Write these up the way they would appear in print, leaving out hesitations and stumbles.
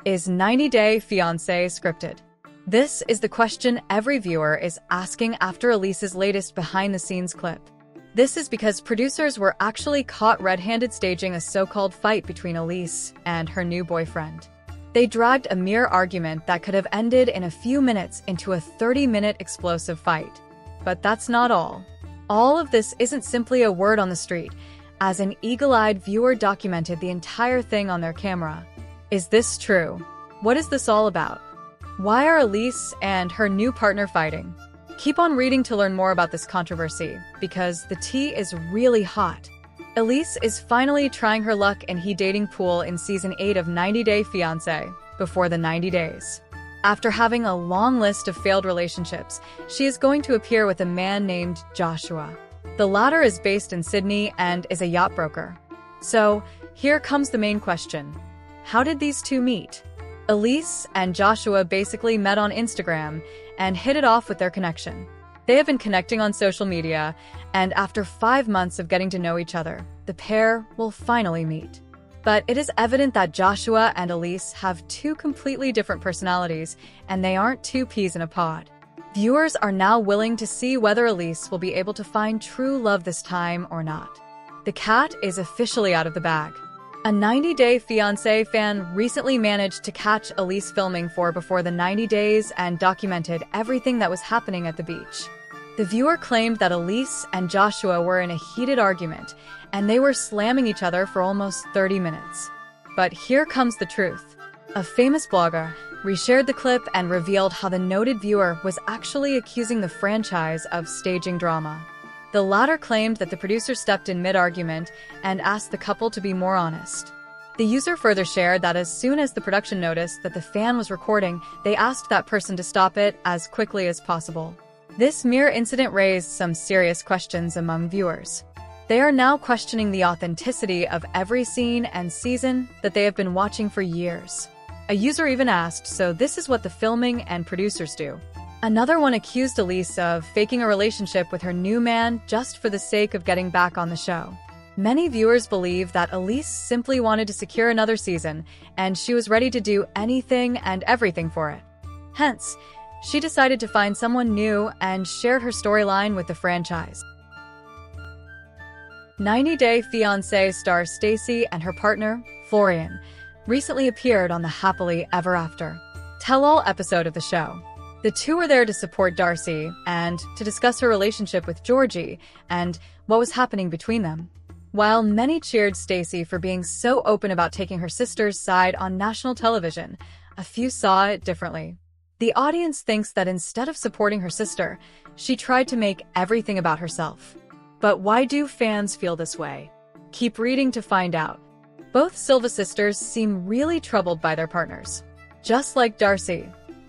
Is 90 Day Fiancé scripted? This is the question every viewer is asking after Elise's latest behind-the-scenes clip. This is because producers were actually caught red-handed staging a so-called fight between Elise and her new boyfriend. They dragged a mere argument that could have ended in a few minutes into a 30-minute explosive fight. But that's not all. All of this isn't simply a word on the street, as an eagle-eyed viewer documented the entire thing on their camera. Is this true? What is this all about? Why are Elise and her new partner fighting? Keep on reading to learn more about this controversy, because the tea is really hot. Elise is finally trying her luck in he dating pool in Season 8 of 90 Day Fiancé, before the 90 days. After having a long list of failed relationships, she is going to appear with a man named Joshua. The latter is based in Sydney and is a yacht broker. So, here comes the main question. How did these two meet? Elise and Joshua basically met on Instagram and hit it off with their connection. They have been connecting on social media, and after 5 months of getting to know each other, the pair will finally meet. But it is evident that Joshua and Elise have two completely different personalities, and they aren't two peas in a pod. Viewers are now willing to see whether Elise will be able to find true love this time or not. The cat is officially out of the bag. A 90 Day Fiancé fan recently managed to catch Elise filming for before the 90 days and documented everything that was happening at the beach. The viewer claimed that Elise and Joshua were in a heated argument, and they were slamming each other for almost 30 minutes. But here comes the truth. A famous blogger reshared the clip and revealed how the noted viewer was actually accusing the franchise of staging drama. The latter claimed that the producer stepped in mid-argument and asked the couple to be more honest. The user further shared that as soon as the production noticed that the fan was recording, they asked that person to stop it as quickly as possible. This mere incident raised some serious questions among viewers. They are now questioning the authenticity of every scene and season that they have been watching for years. A user even asked, so this is what the filming and producers do? Another one accused Elise of faking a relationship with her new man just for the sake of getting back on the show. Many viewers believe that Elise simply wanted to secure another season, and she was ready to do anything and everything for it. Hence, she decided to find someone new and shared her storyline with the franchise. 90 Day Fiancé star Stacey and her partner, Florian, recently appeared on the Happily Ever After tell-all episode of the show. The two were there to support Darcy and to discuss her relationship with Georgie and what was happening between them. While many cheered Stacey for being so open about taking her sister's side on national television, a few saw it differently. The audience thinks that instead of supporting her sister, she tried to make everything about herself. But why do fans feel this way? Keep reading to find out. Both Silva sisters seem really troubled by their partners. Just like Darcy,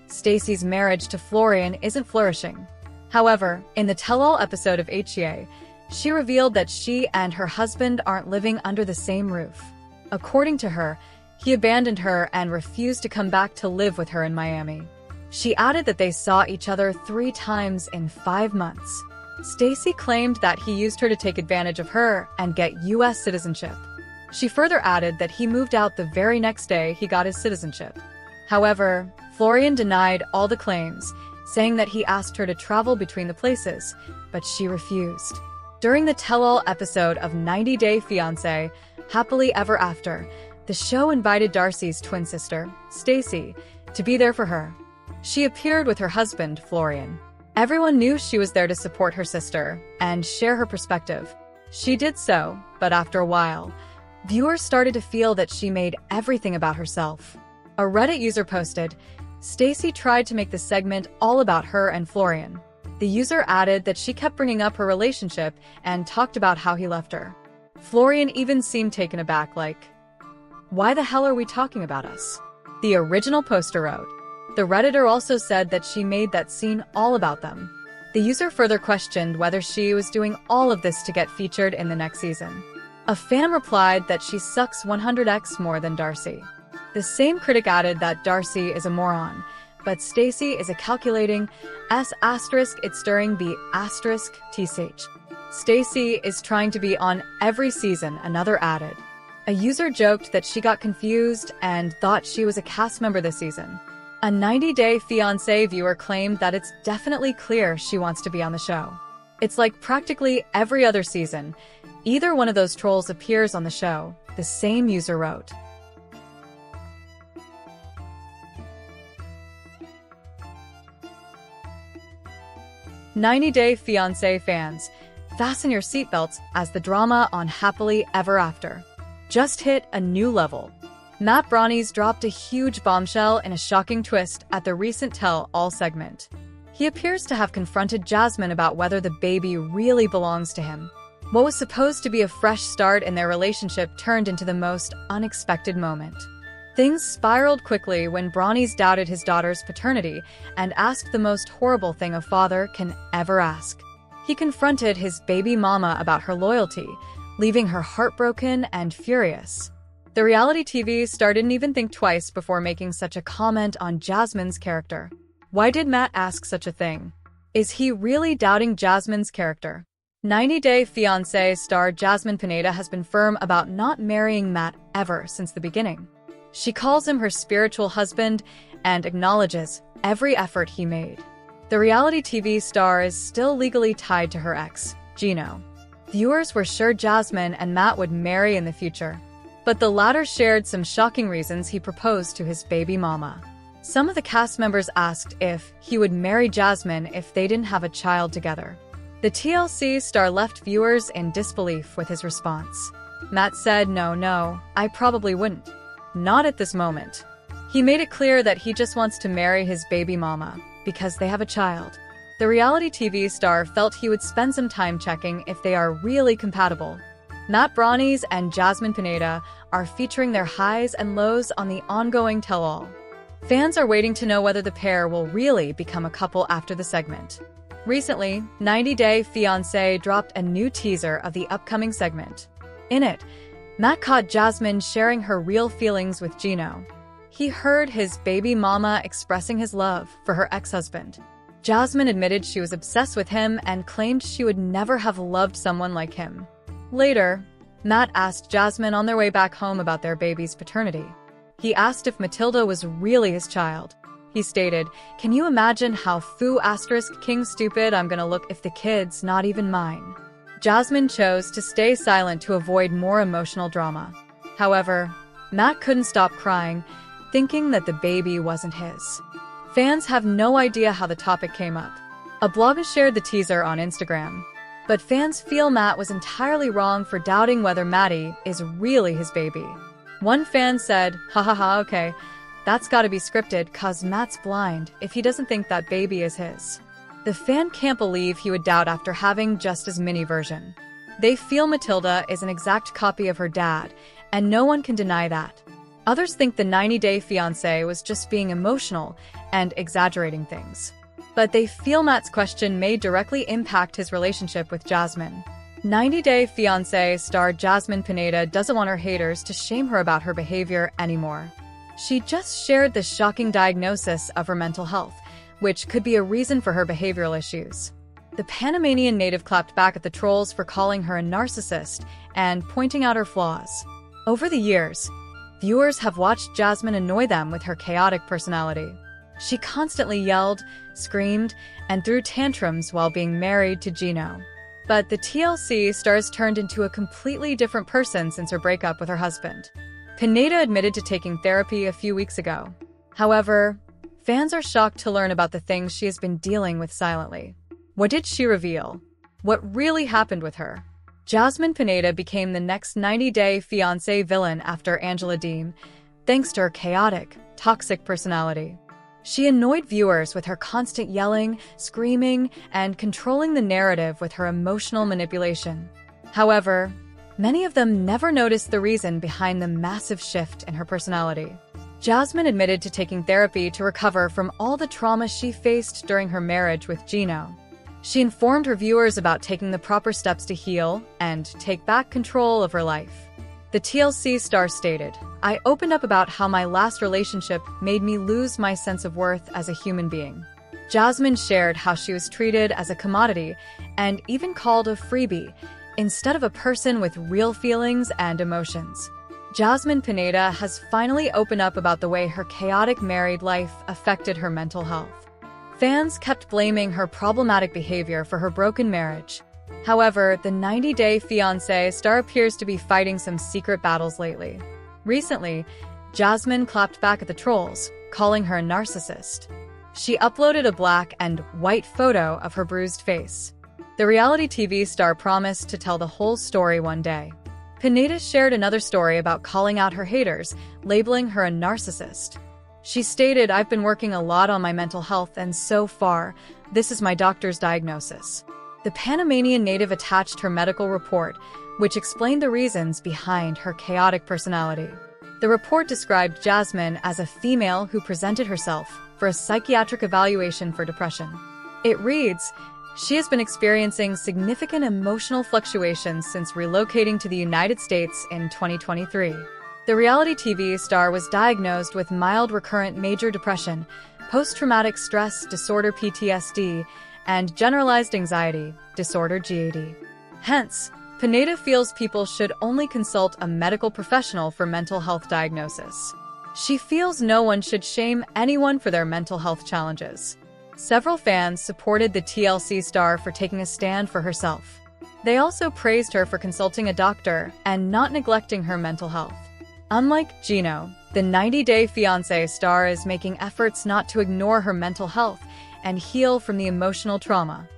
Stacey's marriage to Florian isn't flourishing. However, in the tell-all episode of HEA, she revealed that she and her husband aren't living under the same roof. According to her, he abandoned her and refused to come back to live with her in Miami. She added that they saw each other 3 times in 5 months. Stacey claimed that he used her to take advantage of her and get U.S. citizenship. She further added that he moved out the very next day he got his citizenship. However, Florian denied all the claims, saying that he asked her to travel between the places, but she refused. During the tell-all episode of 90 Day Fiancé, Happily Ever After, the show invited Darcy's twin sister, Stacey, to be there for her. She appeared with her husband, Florian. Everyone knew she was there to support her sister and share her perspective. She did so, but after a while, viewers started to feel that she made everything about herself. A Reddit user posted, "Stacey tried to make the segment all about her and Florian." The user added that she kept bringing up her relationship and talked about how he left her. Florian even seemed taken aback, like, "Why the hell are we talking about us?" The original poster wrote. The Redditor also said that she made that scene all about them. The user further questioned whether she was doing all of this to get featured in the next season. A fan replied that she sucks 100x more than Darcy. The same critic added that Darcy is a moron, but Stacey is a calculating it's during B***tsh. Stacey is trying to be on every season, another added. A user joked that she got confused and thought she was a cast member this season. A 90-Day Fiancé viewer claimed that it's definitely clear she wants to be on the show. It's like practically every other season. Either one of those trolls appears on the show, the same user wrote. "90-Day Fiancé fans, fasten your seatbelts as the drama on Happily Ever After just hit a new level. Matt Brownie's dropped a huge bombshell in a shocking twist at the recent Tell-All segment. He appears to have confronted Jasmine about whether the baby really belongs to him. What was supposed to be a fresh start in their relationship turned into the most unexpected moment. Things spiraled quickly when Brownie's doubted his daughter's paternity and asked the most horrible thing a father can ever ask. He confronted his baby mama about her loyalty, leaving her heartbroken and furious. The reality TV star didn't even think twice before making such a comment on Jasmine's character. Why did Matt ask such a thing? Is he really doubting Jasmine's character? 90-Day Fiancé star Jasmine Pineda has been firm about not marrying Matt ever since the beginning. She calls him her spiritual husband and acknowledges every effort he made. The reality TV star is still legally tied to her ex, Gino. Viewers were sure Jasmine and Matt would marry in the future, but the latter shared some shocking reasons he proposed to his baby mama. Some of the cast members asked if he would marry Jasmine if they didn't have a child together. The TLC star left viewers in disbelief with his response. Matt said, No, I probably wouldn't. Not at this moment. He made it clear that he just wants to marry his baby mama because they have a child. The reality TV star felt he would spend some time checking if they are really compatible. Matt Brownies and Jasmine Pineda are featuring their highs and lows on the ongoing Tell-All. Fans are waiting to know whether the pair will really become a couple after the segment. Recently, 90-Day Fiancé dropped a new teaser of the upcoming segment. In it, Matt caught Jasmine sharing her real feelings with Gino. He heard his baby mama expressing his love for her ex-husband. Jasmine admitted she was obsessed with him and claimed she would never have loved someone like him. Later, Matt asked Jasmine on their way back home about their baby's paternity. He asked if Matilda was really his child. He stated, "Can you imagine how *king stupid I'm gonna look if the kid's not even mine?" Jasmine chose to stay silent to avoid more emotional drama. However, Matt couldn't stop crying, thinking that the baby wasn't his. Fans have no idea how the topic came up. A blogger shared the teaser on Instagram. But fans feel Matt was entirely wrong for doubting whether Maddie is really his baby. One fan said, okay, that's gotta be scripted 'cause Matt's blind if he doesn't think that baby is his. The fan can't believe he would doubt after having just his mini version. They feel Matilda is an exact copy of her dad, and no one can deny that. Others think the 90-Day Fiancé was just being emotional and exaggerating things. But they feel Matt's question may directly impact his relationship with Jasmine. 90-Day Fiancé star Jasmine Pineda doesn't want her haters to shame her about her behavior anymore. She just shared the shocking diagnosis of her mental health, which could be a reason for her behavioral issues. The Panamanian native clapped back at the trolls for calling her a narcissist and pointing out her flaws. Over the years, viewers have watched Jasmine annoy them with her chaotic personality. She constantly yelled, screamed, and threw tantrums while being married to Gino. But the TLC star's turned into a completely different person since her breakup with her husband. Pineda admitted to taking therapy a few weeks ago. However, fans are shocked to learn about the things she has been dealing with silently. What did she reveal? What really happened with her? Jasmine Pineda became the next 90-Day Fiancé villain after Angela Deem, thanks to her chaotic, toxic personality. She annoyed viewers with her constant yelling, screaming, and controlling the narrative with her emotional manipulation. However, many of them never noticed the reason behind the massive shift in her personality. Jasmine admitted to taking therapy to recover from all the trauma she faced during her marriage with Gino. She informed her viewers about taking the proper steps to heal and take back control of her life. The TLC star stated, "I opened up about how my last relationship made me lose my sense of worth as a human being." Jasmine shared how she was treated as a commodity and even called a freebie instead of a person with real feelings and emotions. Jasmine Pineda has finally opened up about the way her chaotic married life affected her mental health. Fans kept blaming her problematic behavior for her broken marriage. However, the 90-Day Fiancé star appears to be fighting some secret battles lately. Recently, Jasmine clapped back at the trolls, calling her a narcissist. She uploaded a black and white photo of her bruised face. The reality TV star promised to tell the whole story one day. Pineda shared another story about calling out her haters, labeling her a narcissist. She stated, "I've been working a lot on my mental health, and so far, this is my doctor's diagnosis." The Panamanian native attached her medical report, which explained the reasons behind her chaotic personality. The report described Jasmine as a female who presented herself for a psychiatric evaluation for depression. It reads, "She has been experiencing significant emotional fluctuations since relocating to the United States in 2023. The reality TV star was diagnosed with mild recurrent major depression, post-traumatic stress disorder (PTSD), and generalized anxiety disorder (GAD). Hence, Pineda feels people should only consult a medical professional for mental health diagnosis. She feels no one should shame anyone for their mental health challenges. Several fans supported the TLC star for taking a stand for herself. They also praised her for consulting a doctor and not neglecting her mental health. Unlike Gino, the 90-Day Fiancé star is making efforts not to ignore her mental health and heal from the emotional trauma.